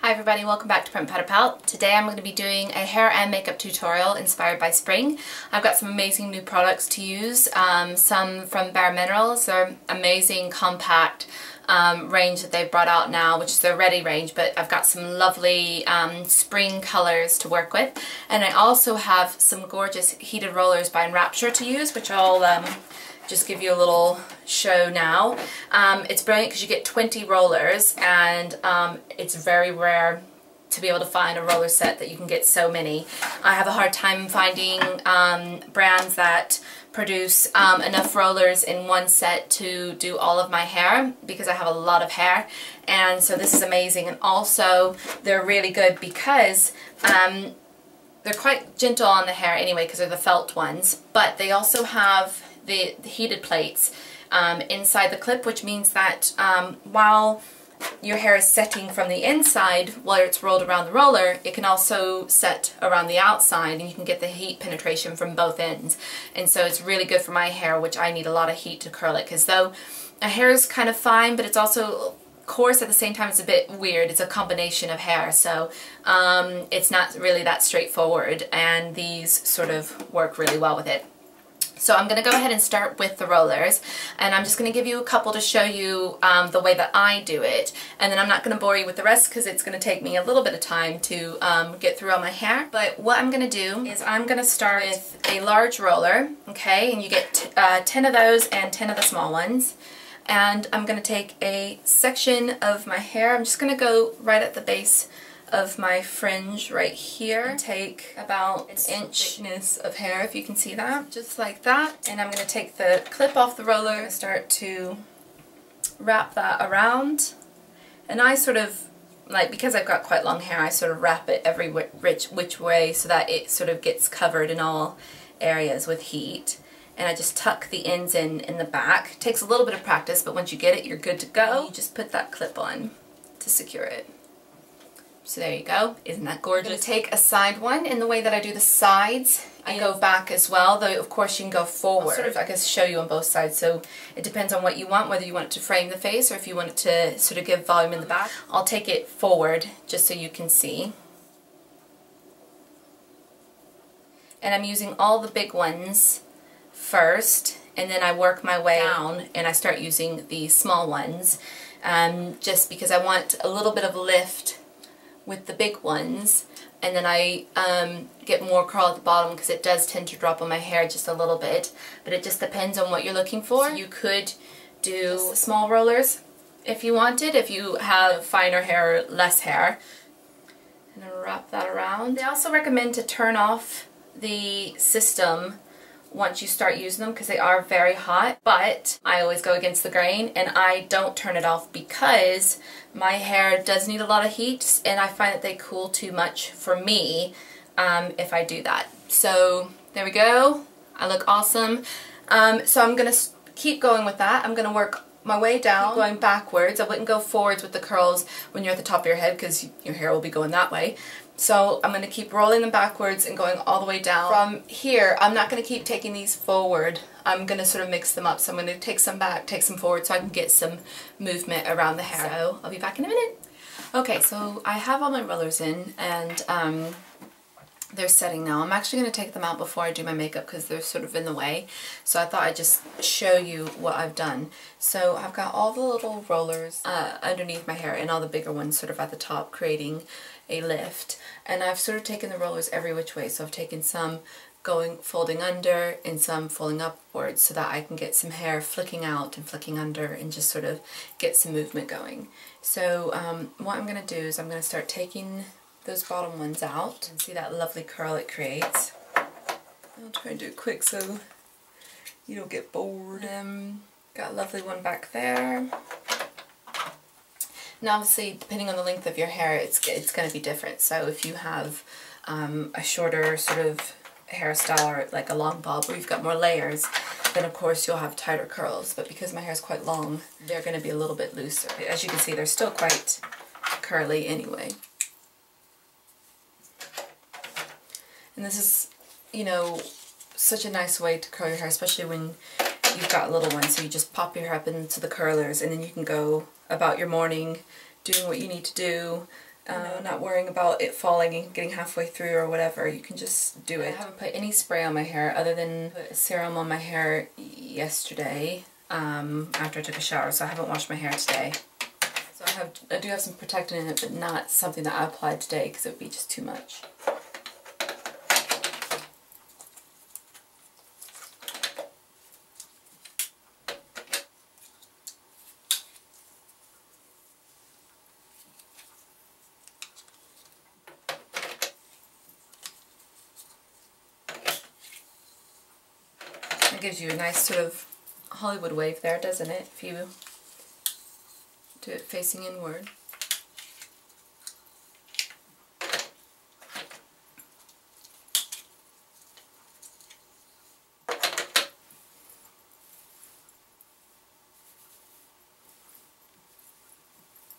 Hi everybody, welcome back to Print Powder Palette. Today I'm going to be doing a hair and makeup tutorial inspired by spring. I've got some amazing new products to use, some from Bare Minerals. They're amazing compact range that they've brought out now, which is their Ready range, but I've got some lovely spring colors to work with. And I also have some gorgeous heated rollers by Enrapture to use, which I'll just give you a little show now. It's brilliant because you get 20 rollers, and it's very rare to be able to find a roller set that you can get so many. I have a hard time finding brands that produce enough rollers in one set to do all of my hair, because I have a lot of hair, and so this is amazing. And also they're really good because they're quite gentle on the hair anyway because they're the felt ones, but they also have the heated plates inside the clip, which means that while your hair is setting from the inside while it's rolled around the roller, it can also set around the outside, and you can get the heat penetration from both ends. And so it's really good for my hair, which I need a lot of heat to curl it, because though my hair is kind of fine, but it's also coarse at the same time. It's a bit weird. It's a combination of hair, so it's not really that straightforward, and these sort of work really well with it. So I'm going to go ahead and start with the rollers, and I'm just going to give you a couple to show you the way that I do it, and then I'm not going to bore you with the rest because it's going to take me a little bit of time to get through all my hair. But what I'm going to do is I'm going to start with a large roller, okay, and you get 10 of those and 10 of the small ones. And I'm going to take a section of my hair. I'm just going to go right at the base of my fringe right here, and take about an inch thickness of hair, if you can see that, just like that. And I'm going to take the clip off the roller and start to wrap that around. And I sort of, like, because I've got quite long hair, I sort of wrap it every which way so that it sort of gets covered in all areas with heat. And I just tuck the ends in the back. It takes a little bit of practice, but once you get it, you're good to go. You just put that clip on to secure it. So there you go. Isn't that gorgeous? I'm going to take a side one. In the way that I do the sides, I go back as well, though of course you can go forward. I'll sort of, I guess, show you on both sides, so it depends on what you want, whether you want it to frame the face or if you want it to sort of give volume in the back. I'll take it forward just so you can see. And I'm using all the big ones first, and then I work my way down and I start using the small ones, just because I want a little bit of lift with the big ones, and then I get more curl at the bottom because it does tend to drop on my hair just a little bit, but it just depends on what you're looking for. So you could do small rollers if you wanted, if you have finer hair or less hair. And then wrap that around. They also recommend to turn off the system once you start using them because they are very hot, but I always go against the grain and I don't turn it off because my hair does need a lot of heat, and I find that they cool too much for me if I do that. So there we go. I look awesome. So I'm going to keep going with that. I'm going to work my way down, going backwards. I wouldn't go forwards with the curls when you're at the top of your head because your hair will be going that way. So I'm going to keep rolling them backwards and going all the way down. From here, I'm not going to keep taking these forward. I'm going to sort of mix them up. So I'm going to take some back, take some forward so I can get some movement around the hair. So I'll be back in a minute. Okay, so I have all my rollers in, and they're setting now. I'm actually going to take them out before I do my makeup because they're sort of in the way. So I thought I'd just show you what I've done. So I've got all the little rollers underneath my hair and all the bigger ones sort of at the top, creating a lift. And I've sort of taken the rollers every which way. So I've taken some folding under and some folding upwards so that I can get some hair flicking out and flicking under and just sort of get some movement going. So what I'm going to do is I'm going to start taking those bottom ones out and see that lovely curl it creates. I'll try and do it quick so you don't get bored. Got a lovely one back there. Now obviously, depending on the length of your hair, it's going to be different. So if you have a shorter sort of hairstyle, or like a long bob where you've got more layers, then of course you'll have tighter curls. But because my hair is quite long, they're going to be a little bit looser. As you can see, they're still quite curly anyway. And this is, you know, such a nice way to curl your hair, especially when you've got little ones. So you just pop your hair up into the curlers, and then you can go about your morning doing what you need to do, not worrying about it falling and getting halfway through or whatever. You can just do it. I haven't put any spray on my hair other than put a serum on my hair yesterday after I took a shower, so I haven't washed my hair today. So I do have some protectant in it, but not something that I applied today because it would be just too much. It gives you a nice sort of Hollywood wave there, doesn't it, if you do it facing inward.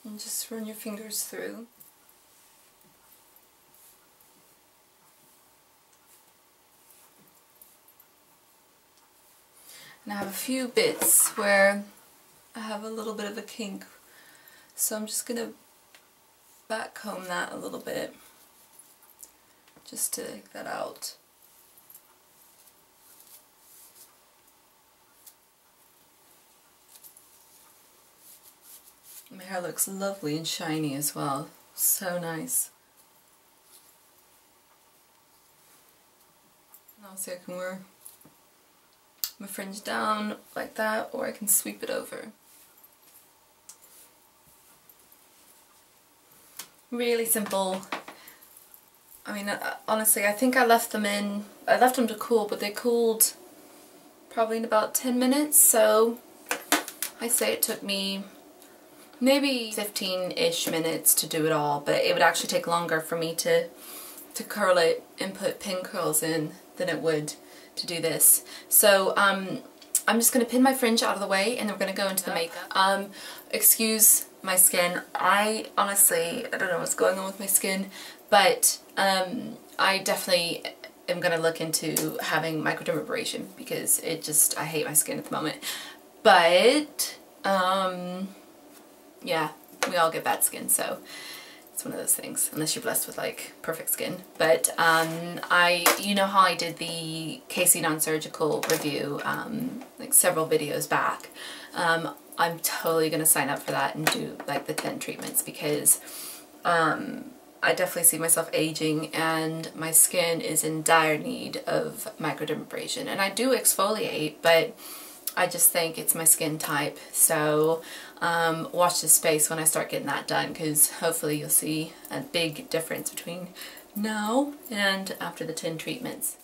And just run your fingers through. And I have a few bits where I have a little bit of a kink, so I'm just going to back comb that a little bit just to take that out. My hair looks lovely and shiny as well, so nice. And also I can wear my fringe down like that, or I can sweep it over. Really simple. I mean, honestly, I think I left them to cool, but they cooled probably in about 10 minutes, so I say it took me maybe 15-ish minutes to do it all, but it would actually take longer for me to curl it and put pin curls in than it would to do this. So I'm just going to pin my fringe out of the way and then we're going to go into the makeup. Excuse my skin. I honestly, I don't know what's going on with my skin, but I definitely am going to look into having microdermabrasion because it just, I hate my skin at the moment. But yeah, we all get bad skin, so it's one of those things, unless you're blessed with like perfect skin. But you know how I did the Casey non-surgical review like several videos back. I'm totally gonna sign up for that and do like the 10 treatments because I definitely see myself aging and my skin is in dire need of microdermabrasion. And I do exfoliate, but I just think it's my skin type. So watch this space when I start getting that done, because hopefully you'll see a big difference between now and after the 10 treatments.